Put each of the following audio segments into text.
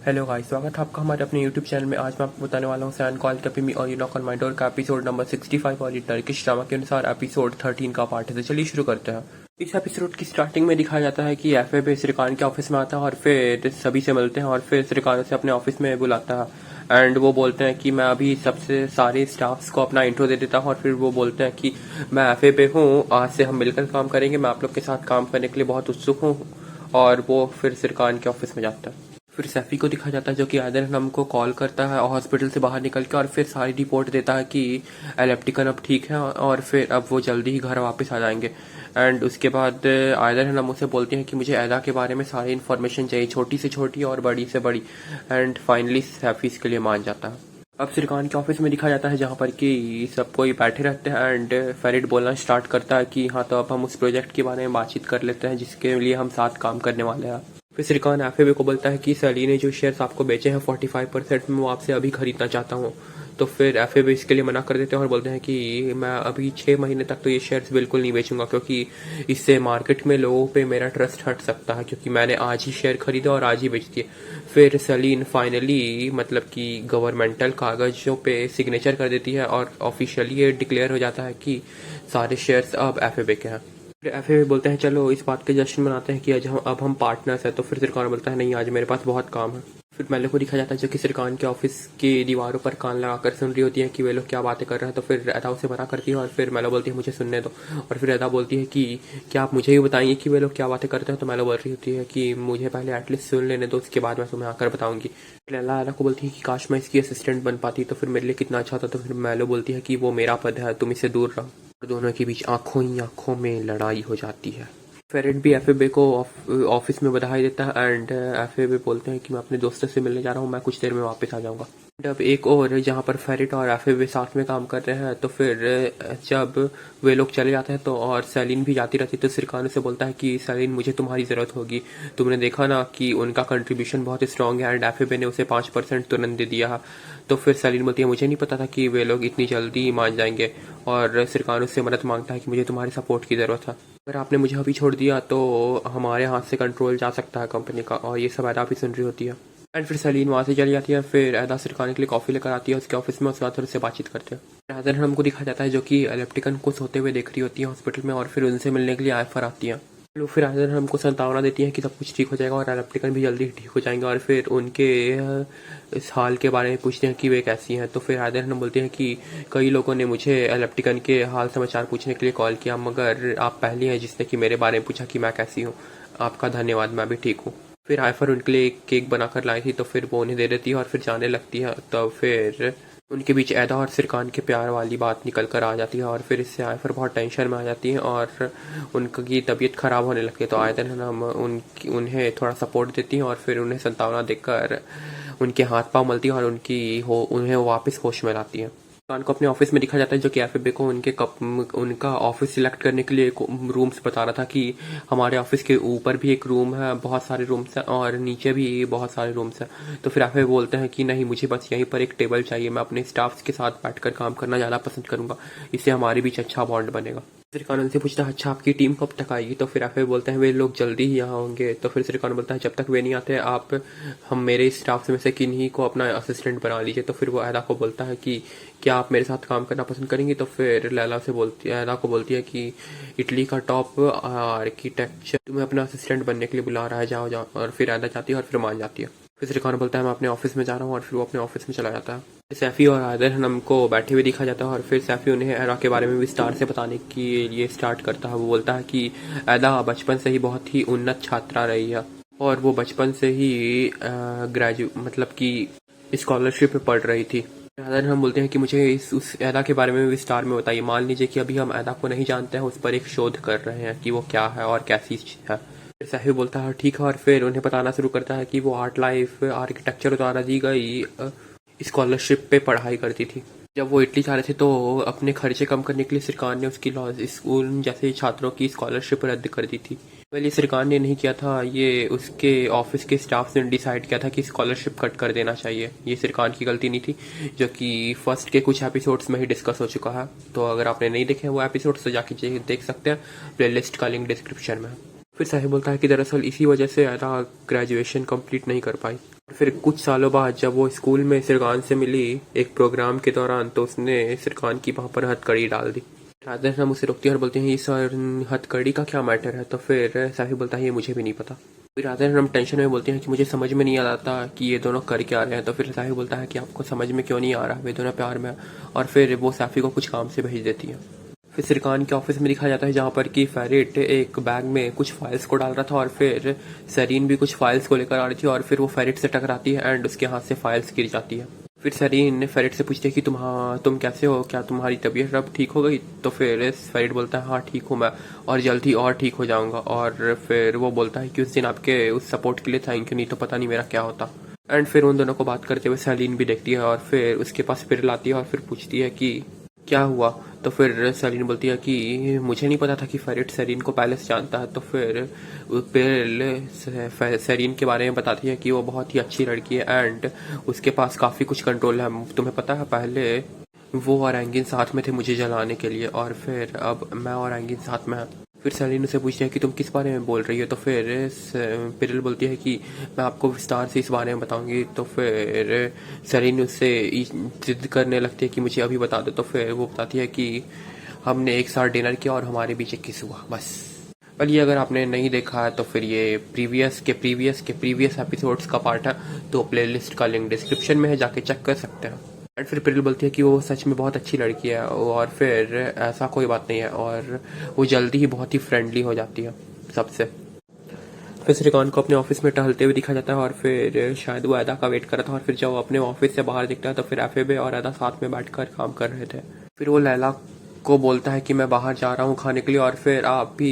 Hello guys, स्वागत है आपका हमारे अपने यूट्यूब चैनल में। आज मैं आपको बताने वाला हूँ सैन कॉल कभी मी और you knock on my door का एपिसोड नंबर 65 और ये टर्किश ड्रामा के अनुसार एपिसोड 13 का पार्ट है। तो चलिए शुरू करते हैं। इस एपिसोड की स्टार्टिंग में दिखाया जाता है कि एफएबी श्रीकांत के ऑफिस में आता है और फिर सभी से मिलते हैं और फिर श्रीकांत से अपने ऑफिस में बुलाता है एंड वो बोलते हैं कि मैं अभी सबसे सारे स्टाफ्स को अपना इंट्रो दे देता हूँ और फिर वो बोलते हैं कि मैं एफएबी हूँ, आज से हम मिलकर काम करेंगे, मैं आप लोग के साथ काम करने के लिए बहुत उत्सुक हूँ। और वो फिर श्रीकांत के ऑफिस में जाता है। फिर सैफी को दिखा जाता है जो कि आदर हमको कॉल करता है हॉस्पिटल से बाहर निकल के और फिर सारी रिपोर्ट देता है कि एलेप्टिकन अब ठीक है और फिर अब वो जल्दी ही घर वापस आ जाएंगे। एंड उसके बाद आयदर हम उसे बोलते हैं कि मुझे ऐदा के बारे में सारी इन्फॉर्मेशन चाहिए, छोटी से छोटी और बड़ी से बड़ी। एंड फाइनली सैफी इसके लिए मान जाता है। अब श्रीकांत के ऑफिस में दिखा जाता है जहाँ पर कि सब कोई बैठे रहते हैं एंड फेरिड बोलना स्टार्ट करता है कि हाँ तो अब हम उस प्रोजेक्ट के बारे में बातचीत कर लेते हैं जिसके लिए हम साथ काम करने वाले हैं। फिर श्रीकांत एफएबी को बोलता है कि सैली ने जो शेयर्स आपको बेचे हैं 45% में वो आपसे अभी खरीदना चाहता हूँ। तो फिर एफएबी इसके लिए मना कर देते हैं और बोलते हैं कि मैं अभी 6 महीने तक तो ये शेयर्स बिल्कुल नहीं बेचूंगा क्योंकि इससे मार्केट में लोगों पे मेरा ट्रस्ट हट सकता है क्योंकि मैंने आज ही शेयर खरीदा और आज ही बेच दिए। फिर सलीन फाइनली मतलब कि गवर्नमेंटल कागजों पे सिग्नेचर कर देती है और ऑफिशियली ये डिक्लेयर हो जाता है कि सारे शेयर्स अब एफएबी के हैं। फिर एफए बोलते हैं चलो इस बात के जश्न मनाते हैं कि आज अब हम पार्टनर्स हैं। तो फिर श्रीकांत बोलता है नहीं, आज मेरे पास बहुत काम है। फिर मेलो को दिखा जाता है जो कि श्रीकांत के ऑफिस की दीवारों पर कान लगाकर सुन रही होती है कि वे लोग क्या बातें कर रहे हैं। तो फिर अदा उसे मना करती है और फिर मेलो बोलती है मुझे सुनने दो। और फिर अदा बोलती है कि क्या आप मुझे ही बताएंगे कि वे लोग क्या बातें करते हैं। तो मेलो बोल रही होती है कि मुझे पहले एटलीस्ट सुन लेने दो, उसके बाद मैं तुम्हें आकर बताऊंगी। लैला अदा को बोलती है कि काश मैं इसकी असिस्टेंट बन पाती तो फिर मेरे लिए कितना अच्छा होता। तो फिर मेलो बोलती है कि वो मेरा पद है, तुम इससे दूर रहो। दोनों के बीच आंखों ही आंखों में लड़ाई हो जाती है। फेरेड भी एफएबी को ऑफिस में बधाई देता है एंड एफएबी बोलते हैं कि मैं अपने दोस्तों से मिलने जा रहा हूँ, मैं कुछ देर में वापस आ जाऊंगा। अब एक और जहाँ पर फेरेट और एफएबी साथ में काम कर रहे हैं तो फिर जब वे लोग चले जाते हैं तो और सैलिन भी जाती रहती है तो श्रीकांत से बोलता है कि सैलिन मुझे तुम्हारी ज़रूरत होगी, तुमने देखा ना कि उनका कंट्रीब्यूशन बहुत स्ट्रांग है एंड एफएबी ने उसे 5% तुरंत दे दिया। तो फिर सैलिन बोलती है मुझे नहीं पता था कि वे लोग इतनी जल्दी मान जाएंगे और श्रीकांत उससे मदद मांगता है कि मुझे तुम्हारे सपोर्ट की ज़रूरत है, अगर आपने मुझे अभी छोड़ दिया तो हमारे हाथ से कंट्रोल जा सकता है कंपनी का। और ये सब अदा भी सुन रही होती है एंड फिर सलीन वहाँ से चली जाती है। फिर अदा श्रीकांत के लिए कॉफ़ी लेकर आती है उसके ऑफिस में, उसके बाद फिर उससे बातचीत करते हैं। अदर हमको दिखा जाता है जो कि इलेक्ट्रिकन को सोते हुए देख रही होती है हॉस्पिटल में और फिर उनसे मिलने के लिए आयफर आती है। लोग फिर अदर हमको संतावना देती है कि सब कुछ ठीक हो जाएगा और इलेक्ट्रिकन भी जल्दी ठीक हो जाएंगे और फिर उनके इस हाल के बारे में पूछते हैं कि वे कैसी हैं। तो फिर आदर हम बोलते हैं कि कई लोगों ने मुझे इलेक्ट्रिकन के हाल समाचार पूछने के लिए कॉल किया मगर आप पहली हैं जिसने कि मेरे बारे में पूछा कि मैं कैसी हूँ। आपका धन्यवाद, मैं भी ठीक हूँ। फिर आयफर उनके लिए एक केक बनाकर लाई थी तो फिर वो उन्हें दे देती है और फिर जाने लगती है। तो फिर उनके बीच ऐदा और श्रीकांत के प्यार वाली बात निकल कर आ जाती है और फिर इससे आयफर बहुत टेंशन में आ जाती है और उनकी तबीयत खराब होने लगती है। तो आयदन हम उन्हें थोड़ा सपोर्ट देती हैं और फिर उन्हें संतावना देकर उनके हाथ पांव मलती है और उन्हें वापस होश में लाती है। खान को अपने ऑफिस में दिखा जाता है जो कि एफएबी को उनका ऑफिस सिलेक्ट करने के लिए रूम्स बता रहा था कि हमारे ऑफिस के ऊपर भी एक रूम है, बहुत सारे रूम्स हैं और नीचे भी बहुत सारे रूम्स हैं। तो फिर एफएबी बोलते हैं कि नहीं, मुझे बस यहीं पर एक टेबल चाहिए, मैं अपने स्टाफ्स के साथ बैठकर काम करना ज़्यादा पसंद करूंगा, इससे हमारे बीच अच्छा बॉन्ड बनेगा। श्रीकांत से पूछता है अच्छा आपकी टीम कब तक आएगी। तो फिर एफए बोलते हैं वे लोग जल्दी ही यहाँ होंगे। तो फिर श्रीकांत बोलता है जब तक वे नहीं आते आप हम मेरे स्टाफ में से किन्हीं को अपना असिस्टेंट बना लीजिए। तो फिर वो ऐदा को बोलता है कि क्या आप मेरे साथ काम करना पसंद करेंगी। तो फिर लैला से बोलती है, ऐदा को बोलती है कि इटली का टॉप आर्किटेक्चर तुम्हें अपना असिस्टेंट बनने के लिए बुला रहा है, जाओ जाओ। और फिर ऐदा जाती है और फिर मान जाती है। फिर श्रीकांत बोलता है मैं अपने ऑफिस में जा रहा हूँ और फिर वो अपने ऑफिस में चला जाता है। सैफी और आदर हमको बैठे हुए दिखा जाता है और फिर सैफी उन्हें एरा के बारे में विस्तार से बताने के लिए स्टार्ट करता है। वो बोलता है कि एदा बचपन से ही बहुत ही उन्नत छात्रा रही है और वो बचपन से ही मतलब कि स्कॉलरशिप पे पढ़ रही थी। आदर हम बोलते हैं कि मुझे उस एदा के बारे में विस्तार में बताइए। मान लीजिए कि अभी हम एदा को नहीं जानते हैं, उस पर एक शोध कर रहे हैं कि वो क्या है और कैसी है। सैफी बोलता है ठीक है और फिर उन्हें बताना शुरू करता है कि वो आर्ट लाइफ आर्किटेक्चर द्वारा दी गई स्कॉलरशिप पे पढ़ाई करती थी। जब वो इटली जा रहे थे तो अपने खर्चे कम करने के लिए सरकार ने उसकी लॉ स्कूल जैसे छात्रों की स्कॉलरशिप रद्द कर दी थी। ये सरकार ने नहीं किया था, ये उसके ऑफिस के स्टाफ ने डिसाइड किया था कि स्कॉलरशिप कट कर देना चाहिए। ये सरकार की गलती नहीं थी, जो कि फर्स्ट के कुछ एपिसोड्स में ही डिस्कस हो चुका है। तो अगर आपने नहीं देखे वो एपिसोड्स तो जाके देख सकते हैं, प्लेलिस्ट का लिंक डिस्क्रिप्शन में है। फिर साहिब बोलता है कि दरअसल इसी वजह से अदा ग्रेजुएशन कंप्लीट नहीं कर पाई। फिर कुछ सालों बाद जब वो स्कूल में सिरकान से मिली एक प्रोग्राम के दौरान, तो उसने सिरकान की वहाँ पर हथकड़ी डाल दी। राधे हम उसे रोकती है और बोलते हैं ये सर हथकड़ी का क्या मैटर है। तो फिर साहिब बोलता है ये मुझे भी नहीं पता। फिर राधे हम टेंशन में बोलते हैं कि मुझे समझ में नहीं आ रहा था कि ये दोनों कर क्या रहे हैं। तो फिर साहिब बोलता है कि आपको समझ में क्यों नहीं आ रहा, वे दोनों प्यार में। और फिर वो सैफी को कुछ काम से भेज देती है। फिर सिरकान के ऑफिस में दिखाया जाता है जहाँ पर कि फेरिट एक बैग में कुछ फाइल्स को डाल रहा था और फिर सरीन भी कुछ फाइल्स को लेकर आ रही थी और फिर वो फेरिट से टकराती है एंड उसके हाथ से फाइल्स गिर जाती है। फिर सरीन फेरिट से पूछती है कि तुम कैसे हो, क्या तुम्हारी तबीयत अब ठीक हो गई। तो फिर फेरिट बोलता है हाँ ठीक हूँ मैं, और जल्द ही और ठीक हो जाऊंगा। और फिर वो बोलता है कि उस दिन आपके उस सपोर्ट के लिए थैंक यू, नहीं तो पता नहीं मेरा क्या होता। एंड फिर उन दोनों को बात करते हुए सलीन भी देखती है और फिर उसके पास पिरल आती है और फिर पूछती है कि क्या हुआ। तो फिर सरीन बोलती है कि मुझे नहीं पता था कि फेरिट सरीन को पहले से जानता है। तो फिर सरीन के बारे में बताती है कि वो बहुत ही अच्छी लड़की है एंड उसके पास काफ़ी कुछ कंट्रोल है। तुम्हें पता है पहले वो और एंगिन साथ में थे मुझे जलाने के लिए, और फिर अब मैं और एंगिन साथ में हैं। फिर सलीन उसे पूछती है कि तुम किस बारे में बोल रही हो। तो फिर पिरल बोलती है कि मैं आपको विस्तार से इस बारे में बताऊंगी। तो फिर सलीन उससे जिद करने लगती है कि मुझे अभी बता दो। तो फिर वो बताती है कि हमने एक साथ डिनर किया और हमारे बीच एक किस हुआ, बस। पर ये अगर आपने नहीं देखा है तो फिर ये प्रीवियस एपिसोड्स का पार्ट है, तो प्लेलिस्ट का लिंक डिस्क्रिप्शन में है, जाके चेक कर सकते हैं। एंड फिर प्रिल बोलती है कि वो सच में बहुत अच्छी लड़की है और फिर ऐसा कोई बात नहीं है, और वो जल्दी ही बहुत ही फ्रेंडली हो जाती है सबसे। फिर श्रीकांत को अपने ऑफिस में टहलते हुए दिखा जाता है और फिर शायद वो अदा का वेट कर रहा था, और फिर जब वो अपने ऑफिस से बाहर दिखता है तो फिर एफएबे और अदा साथ में बैठकर काम कर रहे थे। फिर वो लैला को बोलता है कि मैं बाहर जा रहा हूँ खाने के लिए, और फिर आप भी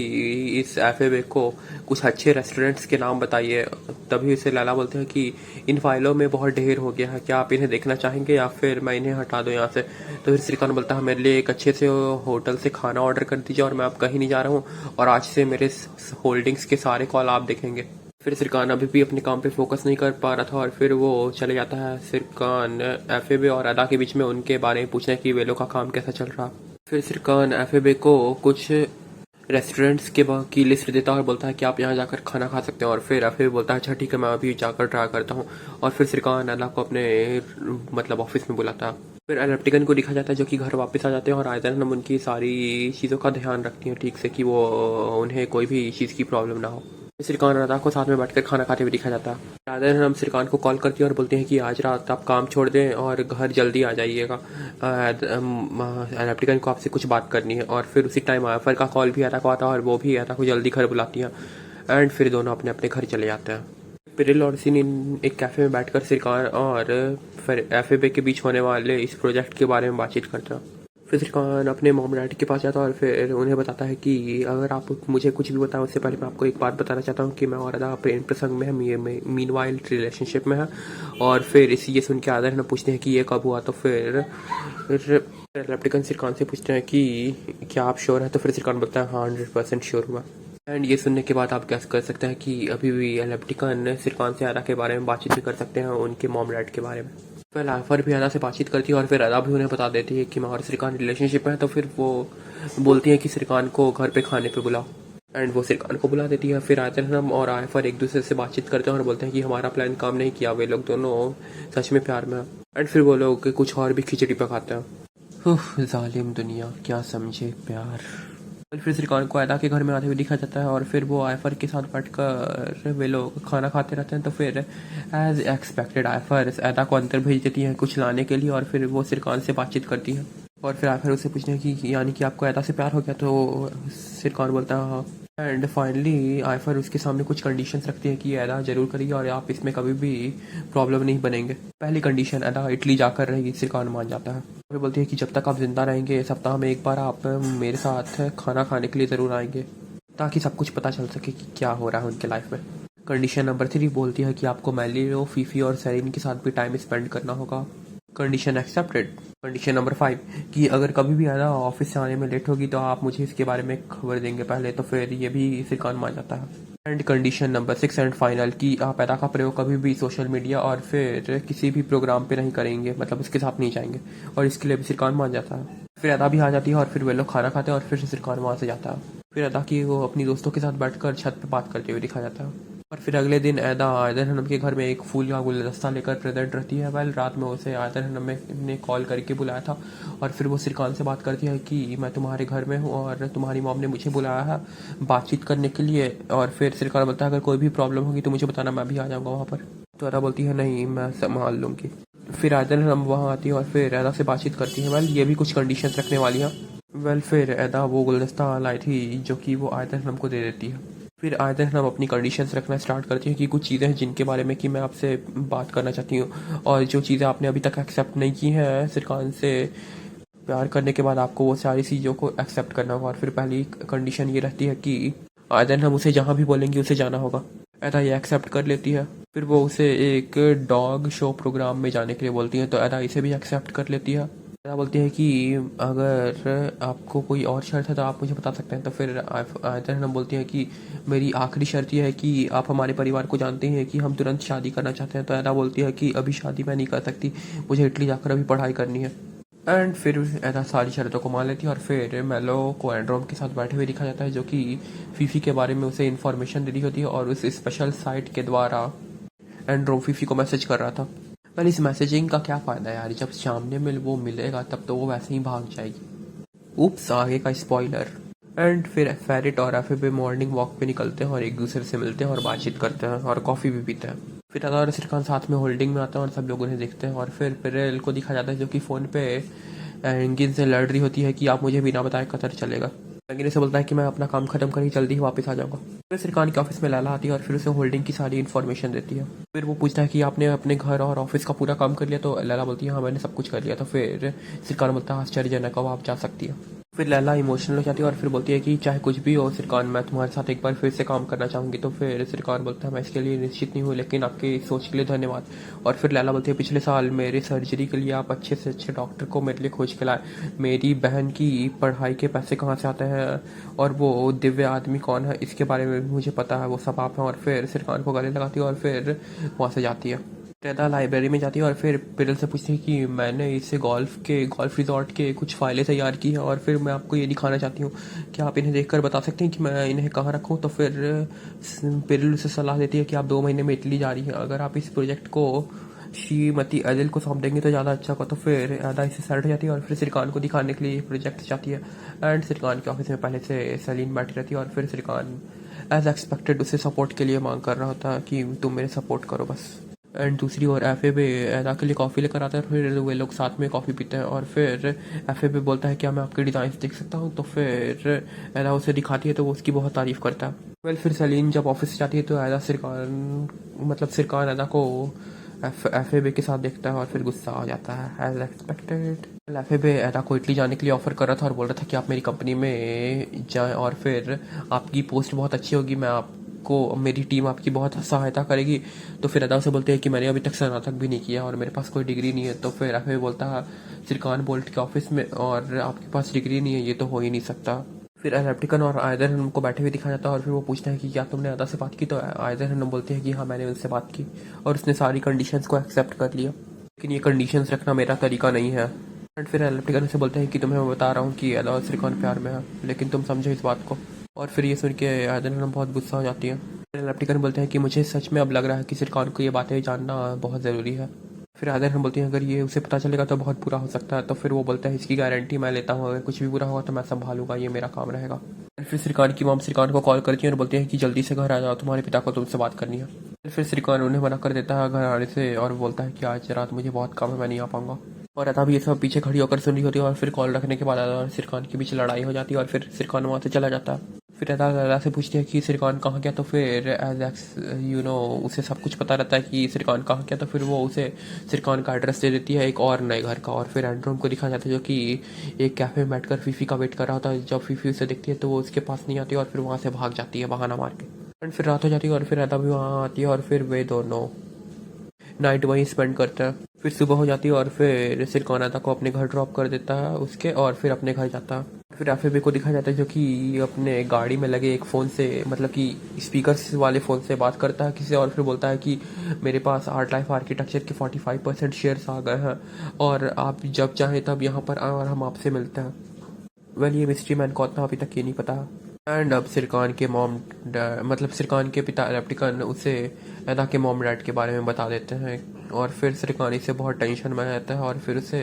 इस एफएबे को कुछ अच्छे रेस्टोरेंट्स के नाम बताइए। तभी उसे लैला बोलते हैं कि इन फाइलों में बहुत ढेर हो गया है, क्या आप इन्हें देखना चाहेंगे या फिर मैं इन्हें हटा दूँ यहाँ से। तो फिर श्रीकांत बोलता है मेरे लिए एक अच्छे से होटल से खाना ऑर्डर कर दीजिए और मैं अब कहीं नहीं जा रहा हूँ, और आज से मेरे होल्डिंग्स के सारे कॉल आप देखेंगे। फिर सिरकान अभी भी अपने काम पे फोकस नहीं कर पा रहा था और फिर वो चले जाता है सिरकान एफएबे और अदा के बीच में उनके बारे में पूछने की वे लोग का काम कैसा चल रहा। फिर सिरकान एफएबे को कुछ रेस्टोरेंट्स की लिस्ट देता है और बोलता है कि आप यहाँ जाकर खाना खा सकते हैं, और फिर एफएबे बोलता है अच्छा ठीक है मैं अभी जाकर ट्राई करता हूँ। और फिर सिरकान अदा को अपने मतलब ऑफिस में बुलाता है। फिर एलेप्टिकन को दिखा जाता है जो कि घर वापस आ जाते हैं और आयतन हम उनकी सारी चीज़ों का ध्यान रखती हैं ठीक से कि वो उन्हें कोई भी चीज़ की प्रॉब्लम ना हो। श्रीकांत राधा को साथ में बैठकर खाना खाते हुए दिखा जाता है। राधा हम श्रीकांत को कॉल करती है और बोलते हैं कि आज रात आप काम छोड़ दें और घर जल्दी आ जाइएगा, एलेप्टिकन को आपसे कुछ बात करनी है। और फिर उसी टाइम आयफर का कॉल भी अदा को आता है और वो भी अदा को जल्दी घर बुलाती है एंड फिर दोनों अपने अपने घर चले जाते हैं। पिरिल और सिन एक कैफे में बैठकर श्रीकांत और फिर एफएबे के बीच होने वाले इस प्रोजेक्ट के बारे में बातचीत करता है। फिर श्रीकांत अपने मॉम डैड के पास जाता है और फिर उन्हें बताता है कि अगर आप मुझे कुछ भी बताएं उससे पहले मैं आपको एक बात बताना चाहता हूँ कि मैं और अदा प्रेम प्रसंग में है, मीनवाइल रिलेशनशिप में है। और फिर इसी ये सुन के आदर न पूछते हैं कि ये कब हुआ। तो फिर एलेप्टिकन श्रीकांत से पूछते हैं कि क्या आप श्योर हैं। तो फिर श्रीकांत बोलता है हाँ 100% श्योर हुआ। एंड ये सुनने के बाद आप क्या कर सकते हैं कि अभी भी एलेप्टिकन श्रीकांत से अदा के बारे में बातचीत भी कर सकते हैं, उनके मॉम डैड के बारे में। फिर आयफर भी अदा से बातचीत करती है और फिर अदा भी उन्हें बता देती है कि मैं और श्रीकांत रिलेशनशिप में है। तो फिर वो बोलती है कि श्रीकांत को घर पे खाने पे बुलाओ एंड वो श्रीकांत को बुला देती है। फिर आयतन और आयफर एक दूसरे से बातचीत करते हैं और बोलते हैं कि हमारा प्लान काम नहीं किया, वे लोग दोनों सच में प्यार में। एंड फिर वो लोग कुछ और भी खिचड़ी पकाते हैं। जालिम दुनिया क्या समझे प्यार। फिर श्रीकांत को अदा के घर में आते हुए दिखा जाता है और फिर वो आयफर के साथ बैठकर वे लोग खाना खाते रहते हैं। तो फिर एज एक्सपेक्टेड आयफर अदा को अंदर भेज देती है कुछ लाने के लिए और फिर वो श्रीकांत से बातचीत करती है और फिर आयफर उससे पूछते हैं कि यानी कि आपको अदा से प्यार हो गया। तो श्रीकांत बोलता है हाँ। एंड फाइनली आयफर उसके सामने कुछ कंडीशंस रखती है कि ये अदा जरूर करेगी और आप इसमें कभी भी प्रॉब्लम नहीं बनेंगे। पहली कंडीशन अदा इटली जाकर रहेगी, श्रीकांत मान जाता है। फिर बोलती है कि जब तक आप जिंदा रहेंगे सप्ताह में एक बार आप मेरे साथ खाना खाने के लिए ज़रूर आएंगे ताकि सब कुछ पता चल सके कि क्या हो रहा है उनके लाइफ में। कंडीशन नंबर 3 बोलती है कि आपको मैलियो, फीफी और सेरिन के साथ भी टाइम स्पेंड करना होगा। Condition accepted. कंडीशन नंबर 5 कि अगर कभी भी अदा ऑफिस से आने में लेट होगी तो आप मुझे इसके बारे में खबर देंगे पहले। तो फिर ये भी श्रीकांत मान जाता है। And condition number 6 and final कि आप अदा का प्रयोग कभी भी सोशल मीडिया और फिर किसी भी प्रोग्राम पे नहीं करेंगे, मतलब उसके साथ नहीं जाएंगे, और इसके लिए भी श्रीकांत मान जाता है। फिर अदा भी आ जाती है और फिर वे लोग खाना खाते हैं और फिर श्रीकांत वहाँ से जाता है। फिर अदा की वो अपनी दोस्तों के साथ बैठकर छत पे बात करते हुए दिखा जाता है। और फिर अगले दिन अदा आयदर हनम के घर में एक फूल का गुलदस्ता लेकर प्रेजेंट रहती है। वेल रात में उसे आयदर हनम ने कॉल करके बुलाया था और फिर वो सिरकान से बात करती है कि मैं तुम्हारे घर में हूँ और तुम्हारी मॉम ने मुझे बुलाया है बातचीत करने के लिए। और फिर सिरकान बोलता है अगर कोई भी प्रॉब्लम होगी तो मुझे बताना, मैं भी आ जाऊँगा वहाँ पर। तो अदा बोलती है नहीं, मैं संभाल लूँगी। फिर आयदर हनम वहाँ आती है और फिर अदा से बातचीत करती है। वेल ये भी कुछ कंडीशंस रखने वाली है। वेल फिर अदा वो गुलदस्ता लाई थी जो कि वो आयदर हनम को दे देती है। फिर आयदर हनम अपनी कंडीशंस रखना स्टार्ट करती है कि कुछ चीज़ें हैं जिनके बारे में कि मैं आपसे बात करना चाहती हूँ और जो चीज़ें आपने अभी तक एक्सेप्ट नहीं की हैं सिरकान से प्यार करने के बाद आपको वो सारी चीज़ों को एक्सेप्ट करना होगा। और फिर पहली कंडीशन ये रहती है कि आयदर हम उसे जहाँ भी बोलेंगे उसे जाना होगा। अदा ये एक्सेप्ट कर लेती है। फिर वो उसे एक डॉग शो प्रोग्राम में जाने के लिए बोलती है तो अदा इसे भी एक्सेप्ट कर लेती है। अदा बोलती है कि अगर आपको कोई और शर्त है तो आप मुझे बता सकते हैं। तो फिर आयदर हम बोलती हैं कि मेरी आखिरी शर्त यह है कि आप हमारे परिवार को जानते हैं कि हम तुरंत शादी करना चाहते हैं। तो अदा बोलती है कि अभी शादी मैं नहीं कर सकती, मुझे इटली जाकर अभी पढ़ाई करनी है। एंड फिर अदा सारी शर्तों को मान लेती है और फिर मेलो को एंड्रोम के साथ बैठे हुए दिखा जाता है जो कि फीफी के बारे में उसे इन्फॉर्मेशन दे रही होती है और उस स्पेशल साइट के द्वारा एंड्रोम फीफी को मैसेज कर रहा था। पर इस मैसेजिंग का क्या फ़ायदा यार, जब सामने में वो मिलेगा तब तो वो वैसे ही भाग जाएगी। उप्स, आगे का स्पॉइलर। एंड फिर फेरिट और एफए मॉर्निंग वॉक पे निकलते हैं और एक दूसरे से मिलते हैं और बातचीत करते हैं और कॉफ़ी भी पीते हैं। फिर अदा और सिरकान साथ में होल्डिंग में आते हैं और सब लोग उन्हें देखते हैं। और फिर पेरेल को दिखा जाता है जो कि फ़ोन पे एंगिन से लड़ रही होती है कि आप मुझे बिना बताए कतर चलेगा। एंगिन से बोलता है कि मैं अपना काम खत्म कर ही जल्दी ही वापस आ जाऊंगा। फिर सिरकान के ऑफिस में लैला आती है और फिर उसे होल्डिंग की सारी इन्फॉर्मेशन देती है। फिर वो पूछता है कि आपने अपने घर और ऑफिस का पूरा काम कर लिया। तो लैला बोलती है हाँ मैंने सब कुछ कर लिया। तो फिर सिरकान बोलता है आश्चर्यजनक, अब आप जा सकती है। फिर लैला इमोशनल हो जाती है और फिर बोलती है कि चाहे कुछ भी हो सिरकान, मैं तुम्हारे साथ एक बार फिर से काम करना चाहूँगी। तो फिर सिरकान बोलता है मैं इसके लिए निश्चित नहीं हूँ, लेकिन आपकी सोच के लिए धन्यवाद। और फिर लैला बोलती है पिछले साल मेरे सर्जरी के लिए आप अच्छे से अच्छे डॉक्टर को मेरे लिए खोज के लाए, मेरी बहन की पढ़ाई के पैसे कहाँ से आते हैं और वो दिव्य आदमी कौन है इसके बारे में भी मुझे पता है, वो सब आप हैं। और फिर सिरकान को गले लगाती है और फिर वहाँ से जाती है। अदा लाइब्रेरी में जाती है और फिर पिरल से पूछती है कि मैंने इससे गोल्फ रिजॉर्ट के कुछ फाइलें तैयार की हैं और फिर मैं आपको ये दिखाना चाहती हूँ, क्या आप इन्हें देखकर बता सकते हैं कि मैं इन्हें कहाँ रखूँ। तो फिर पिरल उसे सलाह देती है कि आप 2 महीने में इटली जा रही हैं, अगर आप इस प्रोजेक्ट को श्रीमती अदिल को सौंप देंगे तो ज़्यादा अच्छा होगा। तो फिर अदा इससे सेट हो जाती है और फिर सिरकान को दिखाने के लिए प्रोजेक्ट जाती है। एंड सिरकान के ऑफिस में पहले से सलीन बैठी रहती है और फिर सिरकान एज एक्सपेक्टेड उसे सपोर्ट के लिए मांग कर रहा होता है कि तुम मेरे सपोर्ट करो बस। एंड दूसरी ओर एफए पे अदा के लिए कॉफ़ी लेकर आता है। फिर वे लोग साथ में कॉफ़ी पीते हैं और फिर एफए पे बोलता है क्या मैं आपके डिज़ाइन देख सकता हूँ। तो फिर अदा उसे दिखाती है तो वो उसकी बहुत तारीफ़ करता है। वेल फिर सलीन जब ऑफिस से जाती है तो अदा सिरकान अदा को एफए के साथ देखता है और फिर गुस्सा आ जाता है एज एक्सपेक्टेड। एफए अदा को इटली जाने के लिए ऑफर कर रहा था और बोल रहा था कि आप मेरी कंपनी में जाएं और फिर आपकी पोस्ट बहुत अच्छी होगी, मैं आपको मेरी टीम आपकी बहुत सहायता करेगी। तो फिर अदा उसे बोलते हैं कि मैंने अभी तक स्नातक भी नहीं किया और मेरे पास कोई डिग्री नहीं है। तो फिर एफए बोलता है सिरकान बोल्ट के ऑफिस में और आपके पास डिग्री नहीं है, ये तो हो ही नहीं सकता। फिर एलेप्टिकन और आयदर हनम को बैठे हुए दिखा जाता है और फिर वो पूछते हैं कि क्या तुमने अदा से बात की। तो आयदर हनम बोलते हैं कि हाँ मैंने उनसे बात की और उसने सारी कंडीशंस को एक्सेप्ट कर लिया, लेकिन ये कंडीशंस रखना मेरा तरीका नहीं है। एंड फिर एलेप्टिकन से बोलते हैं कि तुम्हें मैं बता रहा हूँ कि अदा और सिरकान प्यार में है, लेकिन तुम समझो इस बात को। और फिर ये सुन के आयदर हनम बहुत गुस्सा हो जाती है। एलेप्टिकन बोलते हैं कि मुझे सच में अब लग रहा है कि सिरकान को ये बातें जानना बहुत ज़रूरी है। फिर आयदर हम बोलती हैं अगर ये उसे पता चलेगा तो बहुत बुरा हो सकता है। तो फिर वो बोलता है इसकी गारंटी मैं लेता हूँ, अगर कुछ भी बुरा होगा तो मैं संभालूंगा, ये मेरा काम रहेगा। फिर सिरकान की मॉम सिरकान को कॉल करती है और बोलती है कि जल्दी से घर आ जाओ, तुम्हारे पिता को तुमसे बात करनी है। फिर सिरकान उन्हें मना कर देता है घर आने से और बोलता है कि आज रात मुझे बहुत काम है, मैं नहीं आ पाऊंगा। और अदा भी ये सब पीछे खड़ी होकर सुन रही होती है और फिर कॉल रखने के बाद अदा और सिरकान के बीच लड़ाई हो जाती है और फिर सिरकान वहाँ से चला जाता है। फिर अदा से पूछती है कि सिरकान कहाँ गया। तो फिर एज उसे सब कुछ पता रहता है कि सिरकान कहाँ गया। तो फिर वो उसे सिरकान का एड्रेस दे देती है एक और नए घर का। और फिर एंड्रोम को दिखा जाता है जो कि एक कैफे में बैठकर फीफी का वेट कर रहा होता है। जब फीफी उसे देखती है तो वो उसके पास नहीं आती और फिर वहाँ से भाग जाती है बहाना मार के। एंड फिर रात हो जाती है और फिर अदा भी वहाँ आती है और फिर वे दोनों नाइट वहीं स्पेंड करता है। फिर सुबह हो जाती है और फिर सिरकान अदा को अपने घर ड्रॉप कर देता है उसके और फिर अपने घर जाता है। फिर एफएबी को दिखा जाता है जो कि अपने गाड़ी में लगे एक फ़ोन से, मतलब कि स्पीकर वाले फ़ोन से बात करता है किसी और फिर बोलता है कि मेरे पास आर्ट लाइफ आर्किटेक्चर के 45% शेयर्स आ गए हैं और आप जब चाहें तब यहाँ पर आएँ और हम आपसे मिलते हैं। वेल ये मिस्ट्री मैन को उतना अभी तक ये नहीं पता। एंड अब सिरकान के मतलब सिरकान के पिता रेप्टिकन उसे अदा के मॉम डैड के बारे में बता देते हैं और फिर सिरकान इसे बहुत टेंशन में रहता है और फिर उसे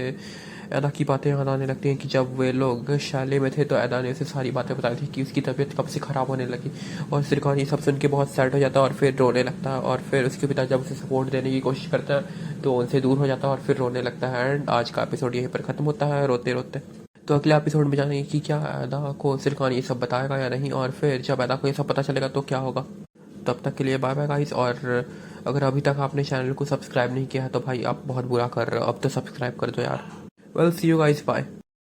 अदा की बातें याद आने लगती हैं कि जब वे लोग शाले में थे तो अदा ने उसे सारी बातें बताई थी कि उसकी तबीयत कब से ख़राब होने लगी और सिरकान ये सब सुन के बहुत सैड हो जाता है और फिर रोने लगता है और फिर उसके पिता जब उसे सपोर्ट देने की कोशिश करता है तो उनसे दूर हो जाता है और फिर रोने लगता है। एंड आज का एपिसोड यहीं पर ख़त्म होता है रोते रोते। तो अगले एपिसोड में जानेंगे कि क्या अदा को सिरकान ये सब बताएगा या नहीं और फिर जब अदा को ये सब पता चलेगा तो क्या होगा। तब तक के लिए बाय बाय गाइस। और अगर अभी तक आपने चैनल को सब्सक्राइब नहीं किया है तो भाई आप बहुत बुरा कर रहे हो, अब तो सब्सक्राइब कर दो यार। Well see you guys, bye.